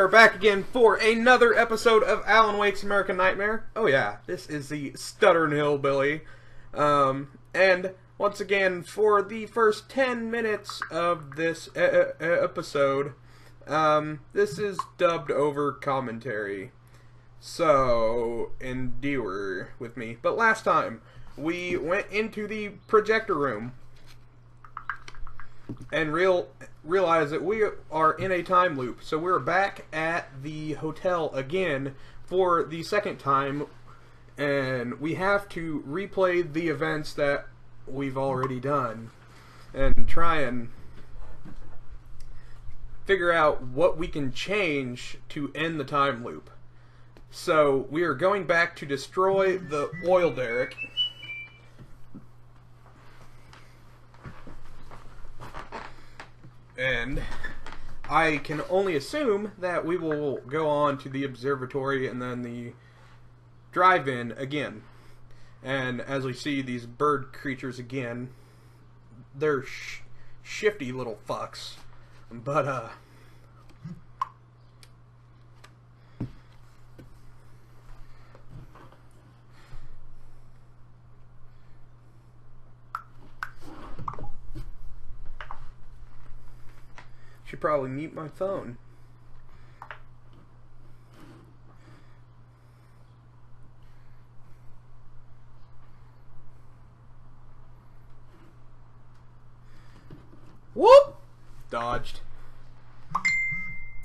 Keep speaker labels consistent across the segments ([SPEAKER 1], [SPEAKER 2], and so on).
[SPEAKER 1] are back again for another episode of Alan Wake's American Nightmare. Oh yeah, this is the Stuttering Hillbilly. And once again, for the first 10 minutes of this episode, this is dubbed over commentary. So, endure with me. But last time, we went into the projector room and realize that we are in a time loop. So we're back at the hotel again for the second time, and we have to replay the events that we've already done and try and figure out what we can change to end the time loop. So we are going back to destroy the oil derrick. And I can only assume that we will go on to the observatory and then the drive-in again. And as we see these bird creatures again, they're shifty little fucks. But, should probably mute my phone. Whoop! Dodged.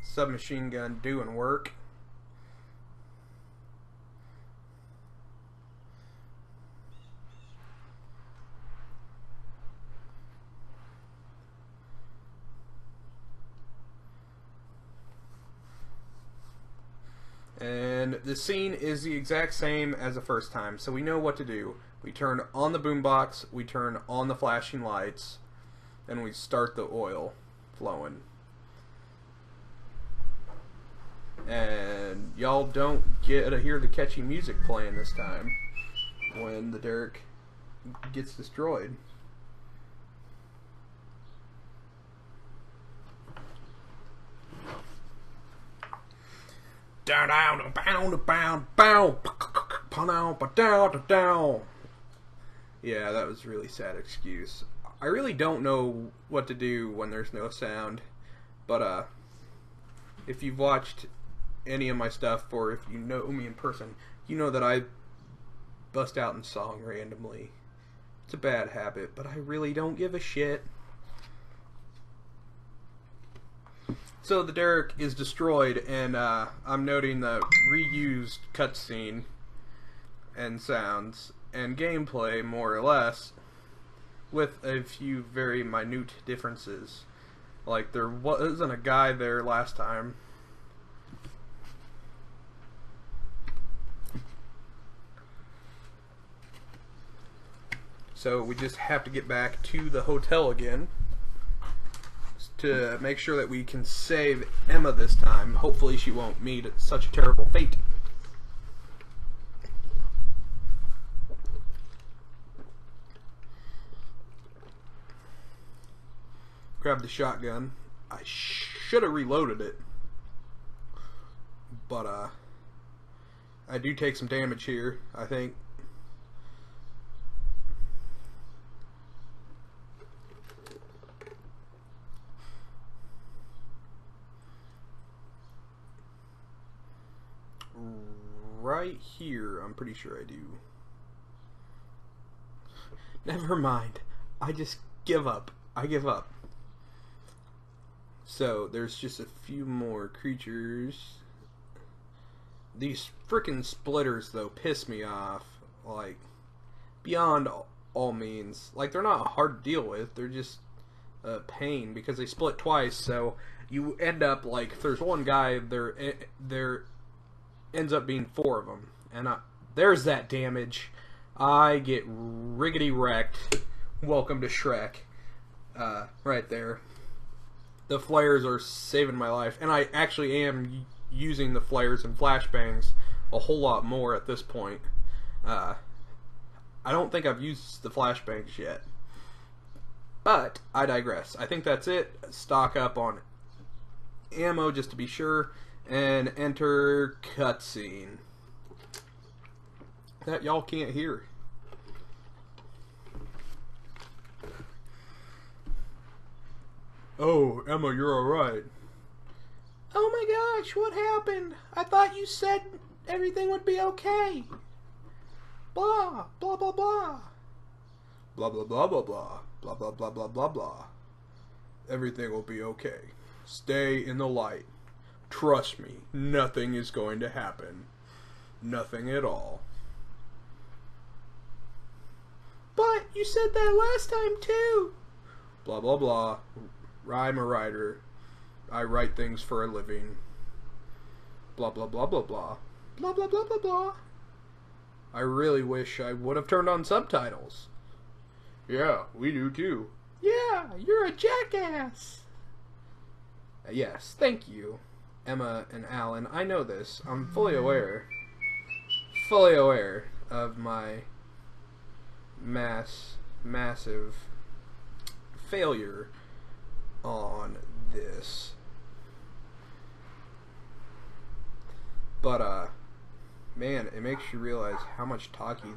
[SPEAKER 1] Submachine gun doing work. And the scene is the exact same as the first time, so we know what to do. We turn on the boombox, we turn on the flashing lights, and we start the oil flowing. And y'all don't get to hear the catchy music playing this time when the derrick gets destroyed. Down, down, down, down, down, down. Yeah, that was a really sad excuse. I really don't know what to do when there's no sound, but if you've watched any of my stuff, or if you know me in person, you know that I bust out in song randomly. It's a bad habit, but I really don't give a shit. So the derrick is destroyed, and I'm noting the reused cutscene and sounds and gameplay, more or less, with a few very minute differences. Like, there wasn't a guy there last time. So we just have to get back to the hotel again to make sure that we can save Emma this time. Hopefully she won't meet such a terrible fate. Grab the shotgun. I should have reloaded it, but I do take some damage here, I think. Right here, I'm pretty sure I do. Never mind. I just give up. I give up. So, there's just a few more creatures. These frickin' splitters, though, piss me off. Like, beyond all means. Like, they're not hard to deal with. They're just a pain because they split twice. So, you end up, like, if there's one guy, there ends up being four of them. And there's that damage. I get riggedy wrecked. Welcome to Shrek. Right there. The flares are saving my life, and I actually am using the flares and flashbangs a whole lot more at this point. I don't think I've used the flashbangs yet, but I digress. I think that's it. Stock up on ammo just to be sure, and enter cutscene. That y'all can't hear. Oh, Emma, you're alright. Oh my gosh, what happened? I thought you said everything would be okay. Blah, blah, blah, blah. Blah, blah, blah, blah, blah. Blah, blah, blah, blah, blah, blah. Everything will be okay. Stay in the light. Trust me, nothing is going to happen. Nothing at all. But you said that last time too. Blah, blah, blah. I'm a writer. I write things for a living. Blah, blah, blah, blah, blah. Blah, blah, blah, blah, blah. I really wish I would have turned on subtitles. Yeah, we do too. Yeah, you're a jackass. Yes, thank you, Emma and Alan. I know this. I'm fully aware of my massive failure on this. But man, it makes you realize how much talking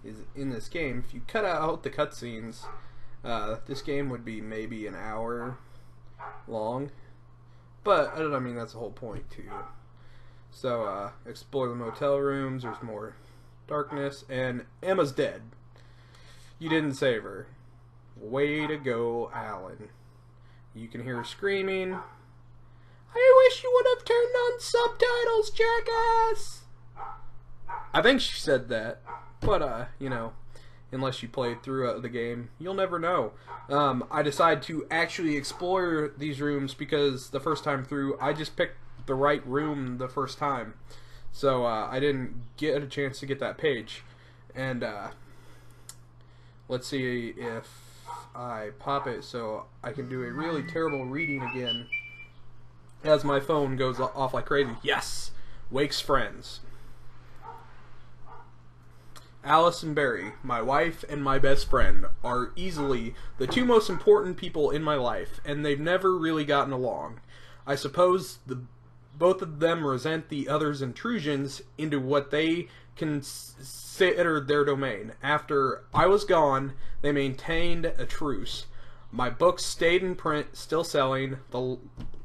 [SPEAKER 1] is in this game. If you cut out the cutscenes, this game would be maybe an hour long. But I mean, that's the whole point too. So explore the motel rooms. There's more darkness, and Emma's dead. You didn't save her. Way to go, Alan. You can hear her screaming. I wish you would have turned on subtitles, jackass! I think she said that. But, you know, unless you play through the game, you'll never know. I decided to actually explore these rooms because the first time through, I just picked the right room the first time. So, I didn't get a chance to get that page. And, let's see if I pop it so I can do a really terrible reading again as my phone goes off like crazy. Yes! Wake's friends. Alice and Barry, my wife and my best friend, are easily the two most important people in my life, and they've never really gotten along. I suppose both of them resent the other's intrusions into what they consider their domain. After I was gone, they maintained a truce. My books stayed in print, still selling. The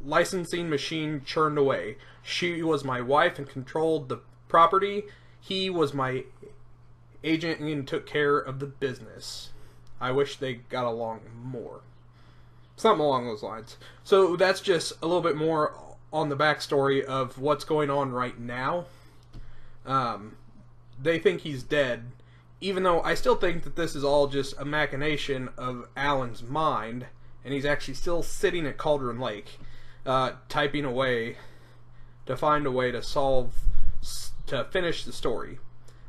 [SPEAKER 1] licensing machine churned away. She was my wife and controlled the property. He was my agent and took care of the business. I wish they got along more. Something along those lines. So that's just a little bit more on the backstory of what's going on right now. They think he's dead, even though I still think that this is all just a machination of Alan's mind, and he's actually still sitting at Cauldron Lake, typing away to find a way to finish the story.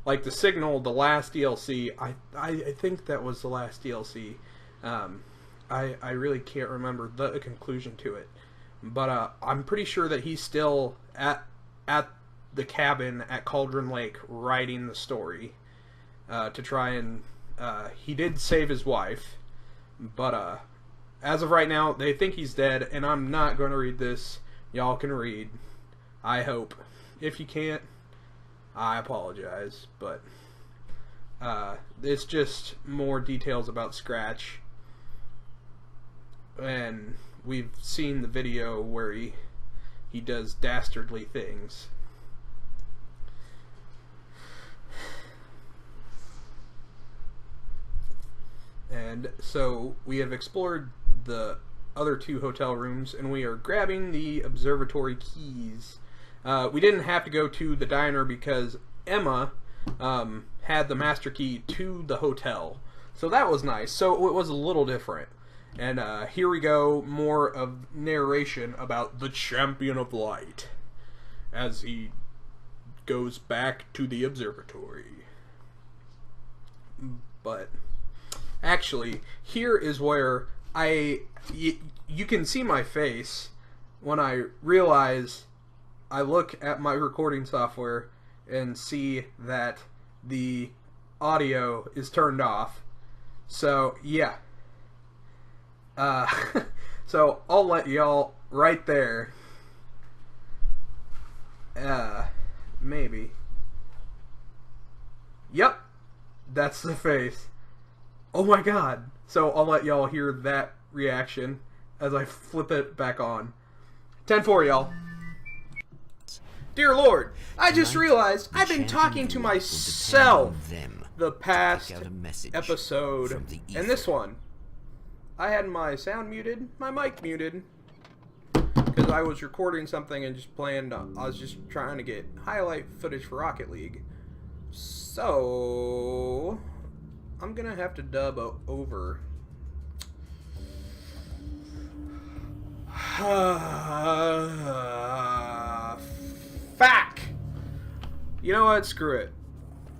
[SPEAKER 1] Like The Signal, the last DLC, I think that was the last DLC. I really can't remember the conclusion to it. But I'm pretty sure that he's still at the cabin at Cauldron Lake writing the story to try and... he did save his wife, but as of right now, they think he's dead, and I'm not going to read this. Y'all can read. I hope. If you can't, I apologize, but it's just more details about Scratch, and we've seen the video where he does dastardly things. And so we have explored the other two hotel rooms, and we are grabbing the observatory keys. We didn't have to go to the diner because Emma had the master key to the hotel. So that was nice. So it was a little different. And here we go, more of narration about the Champion of Light as he goes back to the observatory. But actually, here is where you can see my face when I realize I look at my recording software and see that the audio is turned off. So, yeah. So, I'll let y'all right there Maybe. Yep. That's the face. Oh my god. So I'll let y'all hear that reaction as I flip it back on. 10-4, y'all. Dear Lord, I just realized I've been talking to myself the past episode and this one. I had my sound muted, my mic muted, because I was recording something and just planned. I was just trying to get highlight footage for Rocket League. So I'm gonna have to dub over. Fuck! You know what? Screw it.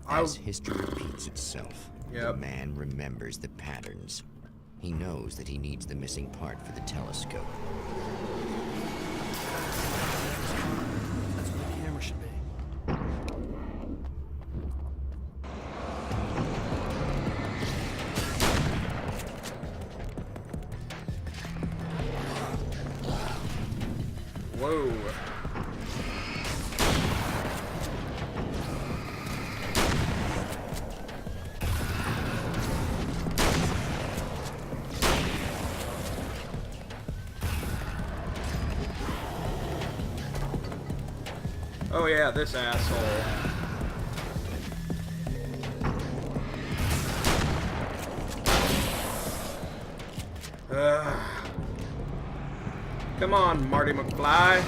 [SPEAKER 2] As history repeats itself,
[SPEAKER 1] Yep.
[SPEAKER 2] the man remembers the patterns. He knows that he needs the missing part for the telescope.
[SPEAKER 3] That's where the camera should be.
[SPEAKER 1] Whoa. Oh yeah, this asshole. Come on, Marty McFly.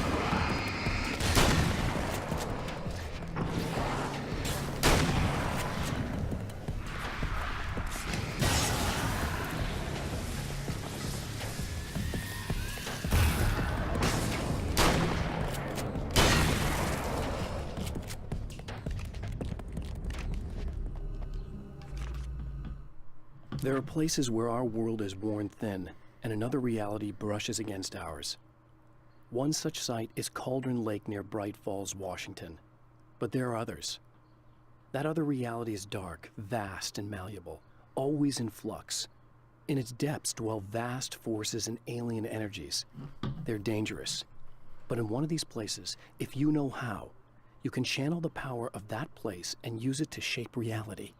[SPEAKER 3] There are places where our world is worn thin, and another reality brushes against ours. One such site is Cauldron Lake near Bright Falls, Washington. But there are others. That other reality is dark, vast, and malleable, always in flux. In its depths dwell vast forces and alien energies. They're dangerous. But in one of these places, if you know how, you can channel the power of that place and use it to shape reality.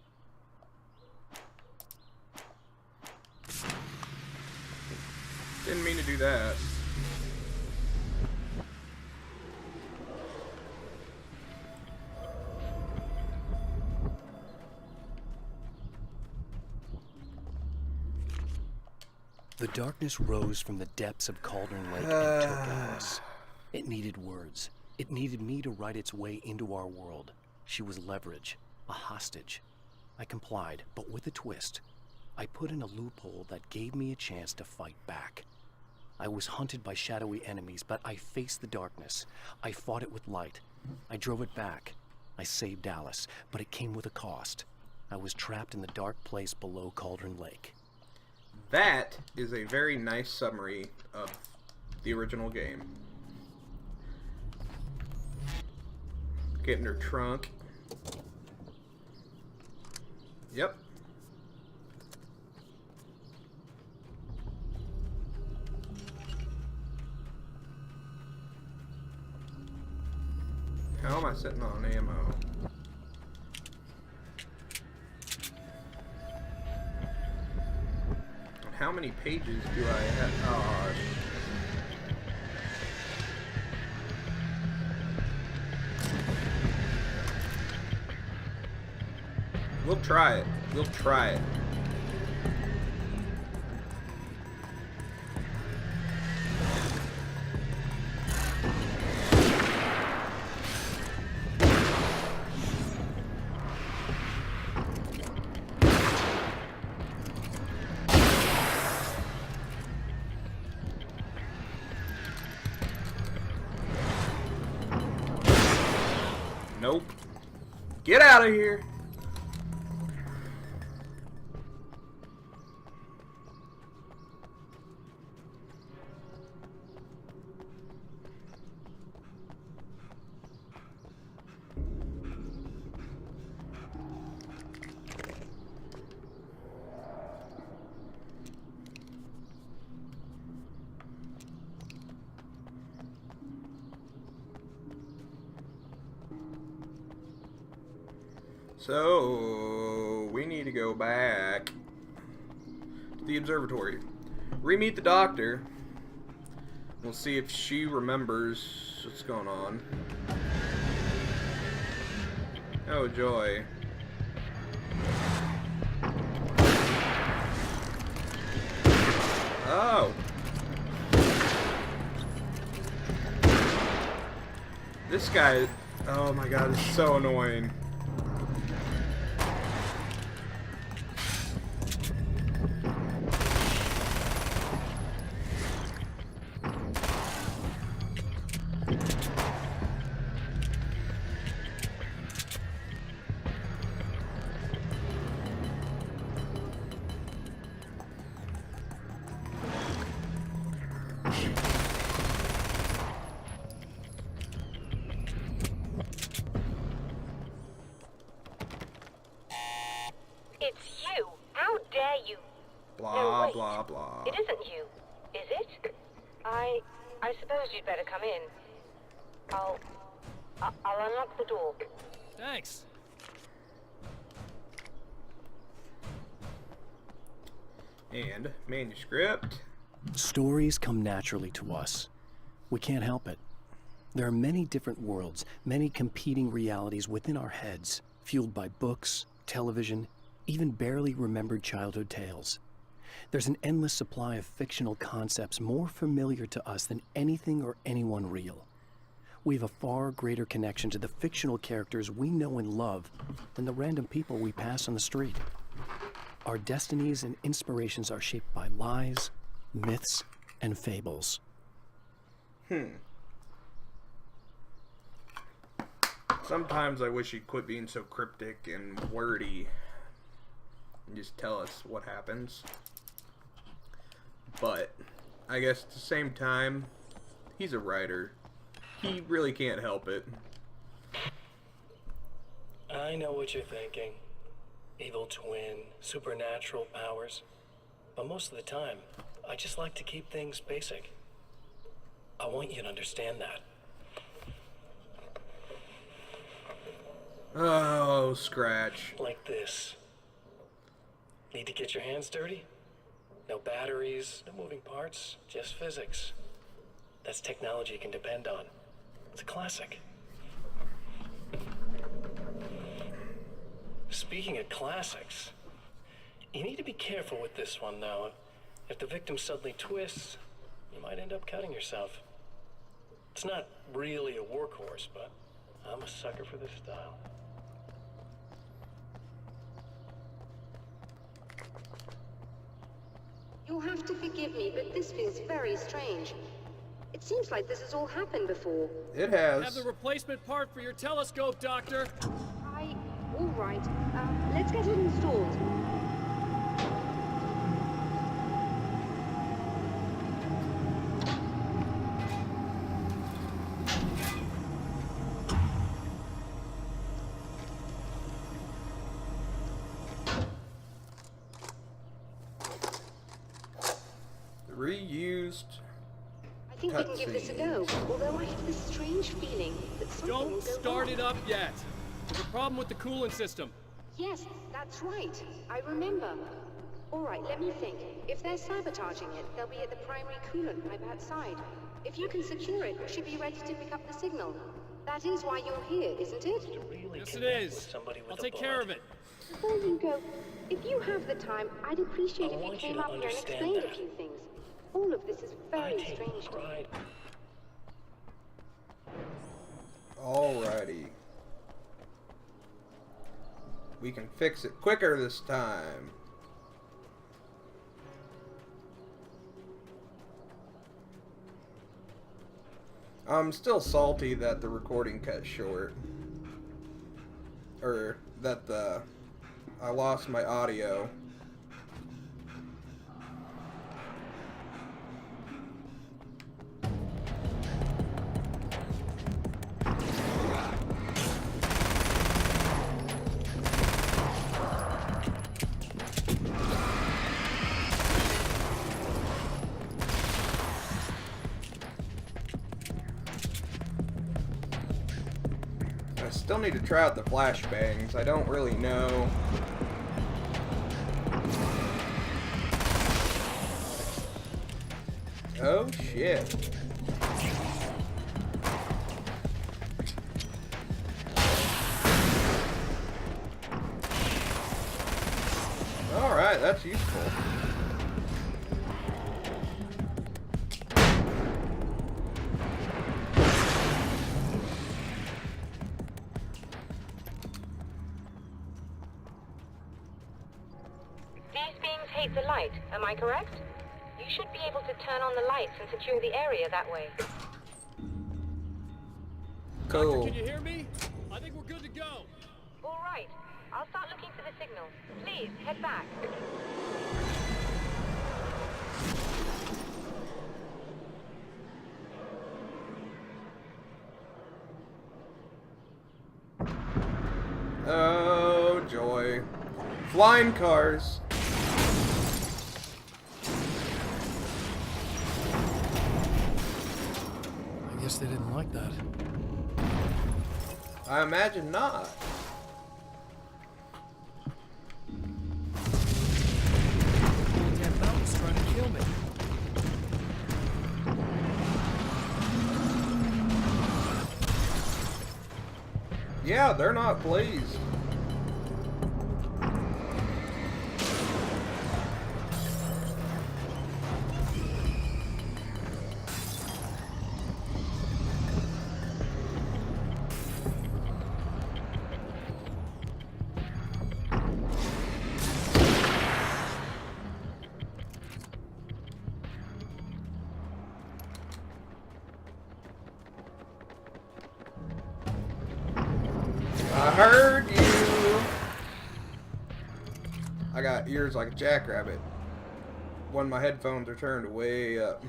[SPEAKER 1] Didn't mean to do that.
[SPEAKER 3] The darkness rose from the depths of Cauldron Lake and took Alice. It needed words. It needed me to write its way into our world. She was leverage, a hostage. I complied, but with a twist. I put in a loophole that gave me a chance to fight back. I was hunted by shadowy enemies, but I faced the darkness. I fought it with light. I drove it back. I saved Alice, but it came with a cost. I was trapped in the dark place below Cauldron Lake.
[SPEAKER 1] That is a very nice summary of the original game. Get in her trunk. Yep. How am I sitting on ammo? How many pages do I have? Oh, we'll try it. We'll try it. Nope. Get out of here. So, we need to go back to the observatory. Re-meet the doctor. We'll see if she remembers what's going on. Oh, joy. Oh. This guy, oh my god, is so annoying.
[SPEAKER 4] It's you. How dare you?
[SPEAKER 1] Blah,
[SPEAKER 4] No, wait.
[SPEAKER 1] blah, blah.
[SPEAKER 4] It isn't you, is it? I suppose you'd better come in. I'll unlock the door.
[SPEAKER 3] Thanks.
[SPEAKER 1] And manuscript.
[SPEAKER 3] Stories come naturally to us. We can't help it. There are many different worlds, many competing realities within our heads, fueled by books, television, even barely remembered childhood tales. There's an endless supply of fictional concepts more familiar to us than anything or anyone real. We have a far greater connection to the fictional characters we know and love than the random people we pass on the street. Our destinies and inspirations are shaped by lies, myths, and fables.
[SPEAKER 1] Sometimes I wish he'd quit being so cryptic and wordy and just tell us what happens. But I guess at the same time, he's a writer. He really can't help it.
[SPEAKER 3] I know what you're thinking. Evil twin, supernatural powers. But most of the time, I just like to keep things basic. I want you to understand that.
[SPEAKER 1] Oh, scratch.
[SPEAKER 3] Like this. Need to get your hands dirty? No batteries, no moving parts, just physics. That's technology you can depend on. It's a classic. Speaking of classics, you need to be careful with this one, though. If the victim suddenly twists, you might end up cutting yourself. It's not really a workhorse, but I'm a sucker for this style.
[SPEAKER 5] You'll have to forgive me, but this feels very strange. It seems like this has all happened before.
[SPEAKER 1] It has.
[SPEAKER 6] Have the replacement part for your telescope, Doctor.
[SPEAKER 5] All right. Let's get it installed.
[SPEAKER 1] Reused.
[SPEAKER 5] I think we can give this a go, although I have this strange feeling that something will
[SPEAKER 6] Don't
[SPEAKER 5] go
[SPEAKER 6] start
[SPEAKER 5] wrong.
[SPEAKER 6] it up yet. There's a problem with the coolant system.
[SPEAKER 5] Yes, that's right. I remember. All right, let me think. If they're sabotaging it, they'll be at the primary coolant pipe outside. If you can secure it, we should be ready to pick up the signal. That is why you're here, isn't it?
[SPEAKER 6] Yes, it is. I'll take care of it.
[SPEAKER 5] Before you go, if you have the time, I'd appreciate if you
[SPEAKER 3] want you
[SPEAKER 5] came
[SPEAKER 3] to
[SPEAKER 5] up here and
[SPEAKER 3] understand
[SPEAKER 5] explained a
[SPEAKER 3] that.
[SPEAKER 5] few things. All of this is very strange to me.
[SPEAKER 3] Pride.
[SPEAKER 1] Alrighty. We can fix it quicker this time. I'm still salty that the recording cut short. Or that I lost my audio. still need to try out the flashbangs. I don't really know. Oh shit. Alright, that's useful.
[SPEAKER 4] These beings hate the light, am I correct? You should be able to turn on the lights and secure the area that way.
[SPEAKER 1] Cool.
[SPEAKER 6] Doctor, can you hear me? I think we're good to go.
[SPEAKER 4] All right. I'll start looking for the signal. Please, head back.
[SPEAKER 1] Oh, joy. Flying cars.
[SPEAKER 3] I guess they didn't like that.
[SPEAKER 1] I imagine not.
[SPEAKER 3] Damn mountain's trying to kill me.
[SPEAKER 1] Yeah, they're not pleased. I heard you. I got ears like a jackrabbit when my headphones are turned way up.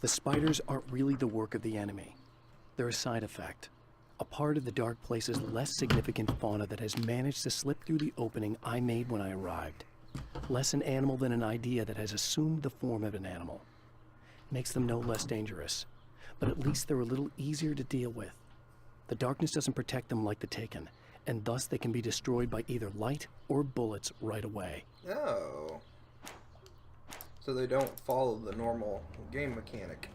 [SPEAKER 3] The spiders aren't really the work of the enemy. They're a side effect. A part of the Dark Place's less significant fauna that has managed to slip through the opening I made when I arrived. Less an animal than an idea that has assumed the form of an animal. Makes them no less dangerous. But at least they're a little easier to deal with. The darkness doesn't protect them like the Taken, and thus they can be destroyed by either light or bullets right away.
[SPEAKER 1] Oh. So they don't follow the normal game mechanic.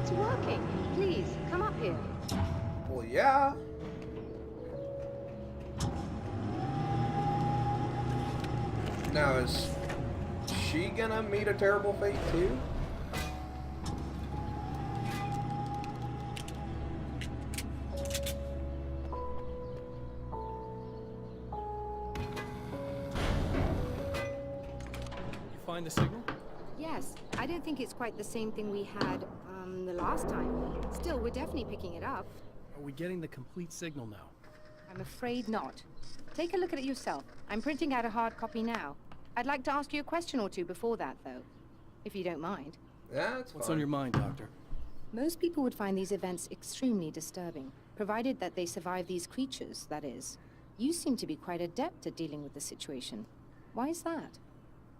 [SPEAKER 5] It's working. Please, come up here.
[SPEAKER 1] Well, yeah. Now, is she gonna meet a terrible fate too?
[SPEAKER 6] You find the signal?
[SPEAKER 5] Yes, I don't think it's quite the same thing we had, the last time. Still, we're definitely picking it up.
[SPEAKER 3] Are we getting the complete signal now?
[SPEAKER 5] I'm afraid not. Take a look at it yourself. I'm printing out a hard copy now. I'd like to ask you a question or two before that, though, if you don't mind.
[SPEAKER 1] Yeah, it's
[SPEAKER 3] What's
[SPEAKER 1] fine.
[SPEAKER 3] on your mind, Doctor?
[SPEAKER 5] Most people would find these events extremely disturbing, provided that they survive these creatures, that is. You seem to be quite adept at dealing with the situation. Why is that?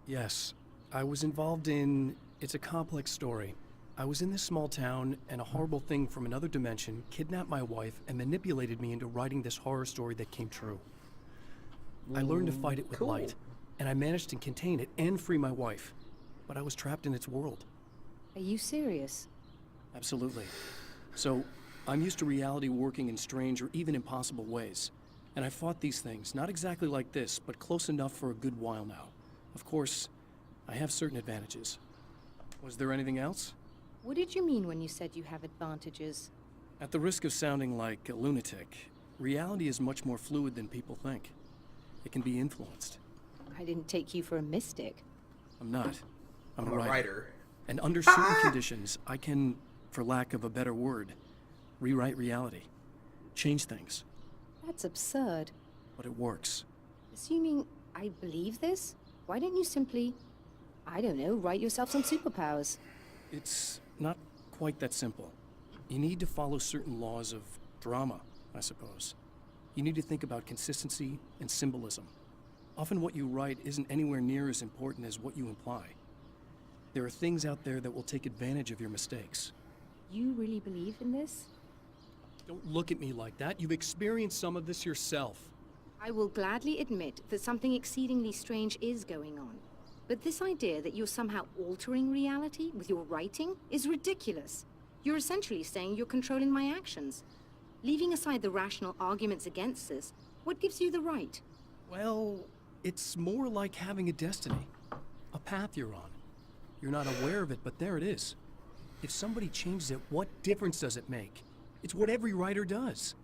[SPEAKER 3] Yes, I was involved in... It's a complex story. I was in this small town, and a horrible thing from another dimension kidnapped my wife and manipulated me into writing this horror story that came true. I learned to fight it with
[SPEAKER 1] Cool.
[SPEAKER 3] light, and I managed to contain it and free my wife. But I was trapped in its world.
[SPEAKER 5] Are you serious?
[SPEAKER 3] Absolutely. So, I'm used to reality working in strange or even impossible ways. And I fought these things, not exactly like this, but close enough for a good while now. Of course, I have certain advantages. Was there anything else?
[SPEAKER 5] What did you mean when you said you have advantages?
[SPEAKER 3] At the risk of sounding like a lunatic, Reality is much more fluid than people think. It can be influenced.
[SPEAKER 5] I didn't take you for a mystic.
[SPEAKER 3] I'm not. I'm
[SPEAKER 1] I'm a writer.
[SPEAKER 3] And under certain conditions, I can, for lack of a better word, rewrite reality. Change things.
[SPEAKER 5] That's absurd.
[SPEAKER 3] But it works.
[SPEAKER 5] Assuming I believe this, why don't you simply, I don't know, write yourself some superpowers?
[SPEAKER 3] It's not quite that simple. You need to follow certain laws of drama, I suppose. You need to think about consistency and symbolism. Often what you write isn't anywhere near as important as what you imply. There are things out there that will take advantage of your mistakes.
[SPEAKER 5] You really believe in this?
[SPEAKER 3] Don't look at me like that. You've experienced some of this yourself.
[SPEAKER 5] I will gladly admit that something exceedingly strange is going on. But this idea that you're somehow altering reality with your writing is ridiculous. You're essentially saying you're controlling my actions. Leaving aside the rational arguments against this, what gives you the right?
[SPEAKER 3] Well, it's more like having a destiny. A path you're on. You're not aware of it, but there it is. If somebody changes it, what difference does it make? It's what every writer does.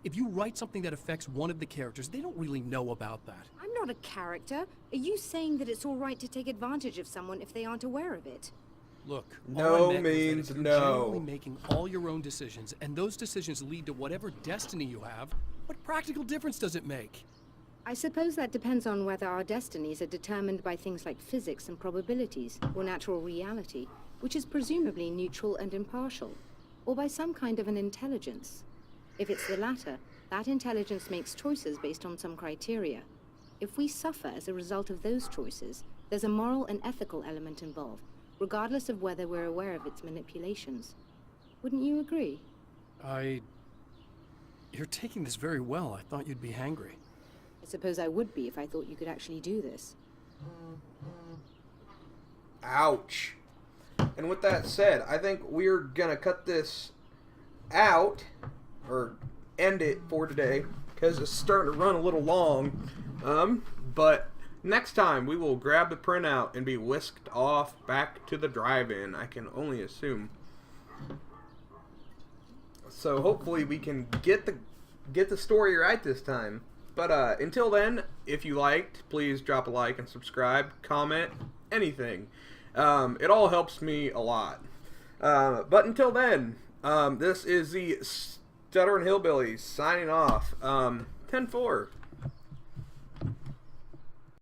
[SPEAKER 3] If you write something that affects one of the characters, they don't really know about that.
[SPEAKER 5] I'm not a character. Are you saying that it's all right to take advantage of someone if they aren't aware of it?
[SPEAKER 3] Look,
[SPEAKER 1] No
[SPEAKER 3] all I meant was that
[SPEAKER 1] means
[SPEAKER 3] if you're
[SPEAKER 1] no.
[SPEAKER 3] generally making all your own decisions, and those decisions lead to whatever destiny you have, what practical difference does it make?
[SPEAKER 5] I suppose that depends on whether our destinies are determined by things like physics and probabilities, or natural reality, which is presumably neutral and impartial, or by some kind of an intelligence. If it's the latter, that intelligence makes choices based on some criteria. If we suffer as a result of those choices, there's a moral and ethical element involved, regardless of whether we're aware of its manipulations. Wouldn't you agree?
[SPEAKER 3] You're taking this very well. I thought you'd be hangry.
[SPEAKER 5] I suppose I would be if I thought you could actually do this.
[SPEAKER 1] Ouch. And with that said, I think we're gonna cut this out, or end it for today, because it's starting to run a little long. But next time we will grab the printout and be whisked off back to the drive-in, I can only assume. So hopefully we can get the story right this time. But until then, if you liked, please drop a like and subscribe, comment, anything. It all helps me a lot. But until then, this is the Stuttering Hillbillies signing off. 10-4.